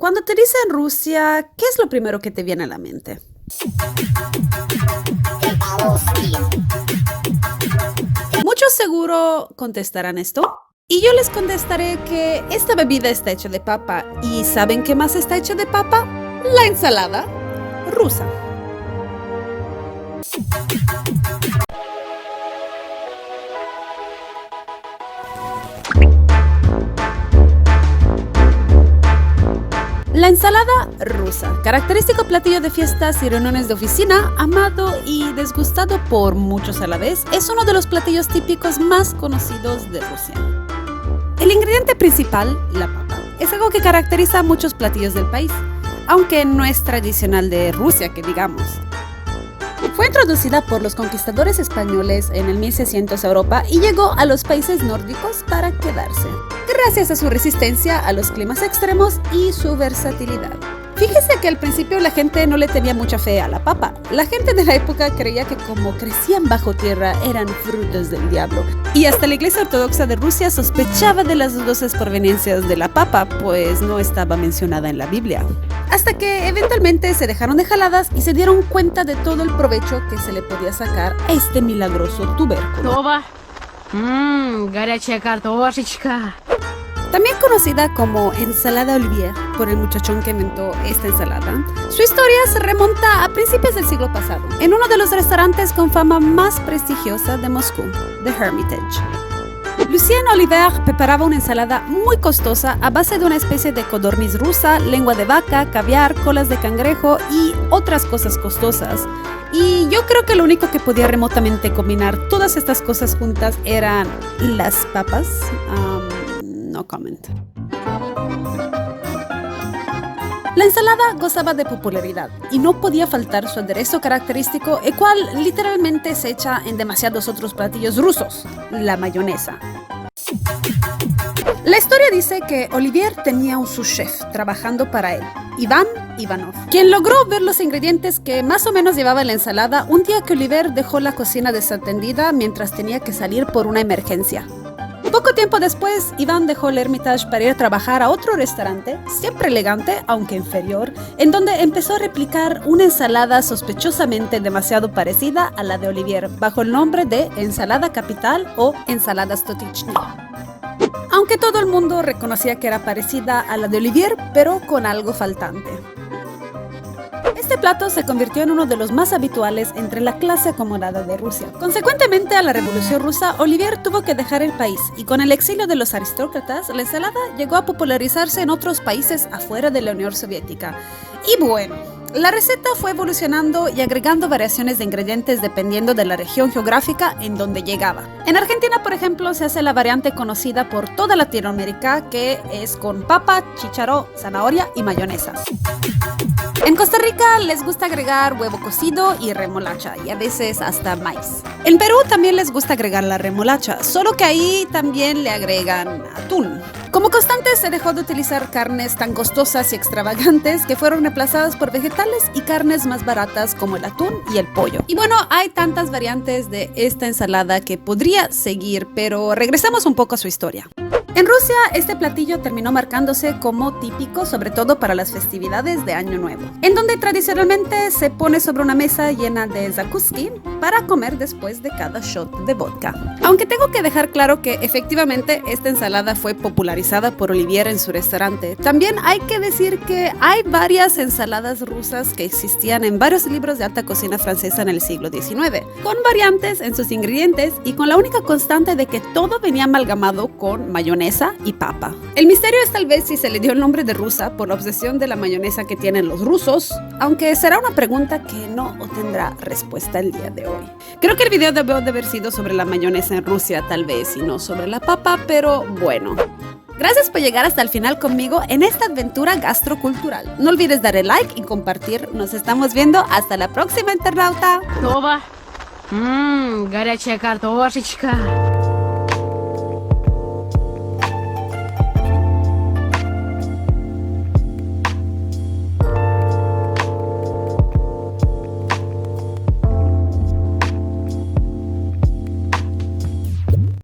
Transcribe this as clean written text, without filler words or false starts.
Cuando te dicen Rusia, ¿qué es lo primero que te viene a la mente? Muchos seguro contestarán esto. Y yo les contestaré que esta bebida está hecha de papa. ¿Y saben qué más está hecha de papa? La ensalada rusa. La ensalada rusa, característico platillo de fiestas y reuniones de oficina, amado y desgustado por muchos a la vez, es uno de los platillos típicos más conocidos de Rusia. El ingrediente principal, la papa, es algo que caracteriza a muchos platillos del país, aunque no es tradicional de Rusia, que digamos. Fue introducida por los conquistadores españoles en el 1600 a Europa y llegó a los países nórdicos para quedarse, gracias a su resistencia a los climas extremos y su versatilidad. Fíjese que al principio la gente no le tenía mucha fe a la papa. La gente de la época creía que como crecían bajo tierra eran frutos del diablo. Y hasta la Iglesia Ortodoxa de Rusia sospechaba de las dudosas proveniencias de la papa, pues no estaba mencionada en la Biblia. Hasta que eventualmente se dejaron de jaladas y se dieron cuenta de todo el provecho que se le podía sacar a este milagroso tubérculo. Toba. Горячая картошечка. También conocida como ensalada Olivier por el muchachón que inventó esta ensalada, su historia se remonta a principios del siglo pasado, en uno de los restaurantes con fama más prestigiosa de Moscú, The Hermitage. Lucien Olivier preparaba una ensalada muy costosa a base de una especie de codorniz rusa, lengua de vaca, caviar, colas de cangrejo y otras cosas costosas. Y yo creo que lo único que podía remotamente combinar todas estas cosas juntas eran las papas. No comment. La ensalada gozaba de popularidad y no podía faltar su aderezo característico, el cual literalmente se echa en demasiados otros platillos rusos, la mayonesa. La historia dice que Olivier tenía un sous-chef trabajando para él, Iván Ivanov, quien logró ver los ingredientes que más o menos llevaba la ensalada un día que Olivier dejó la cocina desatendida mientras tenía que salir por una emergencia. Poco tiempo después, Iván dejó el Hermitage para ir a trabajar a otro restaurante, siempre elegante, aunque inferior, en donde empezó a replicar una ensalada sospechosamente demasiado parecida a la de Olivier, bajo el nombre de Ensalada Capital o Ensalada Stotichny. Aunque todo el mundo reconocía que era parecida a la de Olivier, pero con algo faltante. Este plato se convirtió en uno de los más habituales entre la clase acomodada de Rusia. Consecuentemente a la Revolución Rusa, Olivier tuvo que dejar el país y con el exilio de los aristócratas, la ensalada llegó a popularizarse en otros países afuera de la Unión Soviética. Y bueno, la receta fue evolucionando y agregando variaciones de ingredientes dependiendo de la región geográfica en donde llegaba. En Argentina, por ejemplo, se hace la variante conocida por toda Latinoamérica, que es con papa, chícharo, zanahoria y mayonesa. En Costa Rica les gusta agregar huevo cocido y remolacha, y a veces hasta maíz. En Perú también les gusta agregar la remolacha, solo que ahí también le agregan atún. Como constante se dejó de utilizar carnes tan costosas y extravagantes que fueron reemplazadas por vegetales y carnes más baratas como el atún y el pollo. Y bueno, hay tantas variantes de esta ensalada que podría seguir, pero regresamos un poco a su historia. En Rusia, este platillo terminó marcándose como típico, sobre todo para las festividades de Año Nuevo, en donde tradicionalmente se pone sobre una mesa llena de zakuski para comer después de cada shot de vodka. Aunque tengo que dejar claro que efectivamente esta ensalada fue popularizada por Olivier en su restaurante, también hay que decir que hay varias ensaladas rusas que existían en varios libros de alta cocina francesa en el siglo XIX, con variantes en sus ingredientes y con la única constante de que todo venía amalgamado con mayonesa y papa. El misterio es tal vez si se le dio el nombre de rusa por la obsesión de la mayonesa que tienen los rusos, aunque será una pregunta que no tendrá respuesta el día de hoy. Creo que el video debió de haber sido sobre la mayonesa en Rusia tal vez y no sobre la papa, pero bueno. Gracias por llegar hasta el final conmigo en esta aventura gastrocultural. No olvides darle like y compartir. Nos estamos viendo hasta la próxima, internauta. Toba. Горячая картошечка.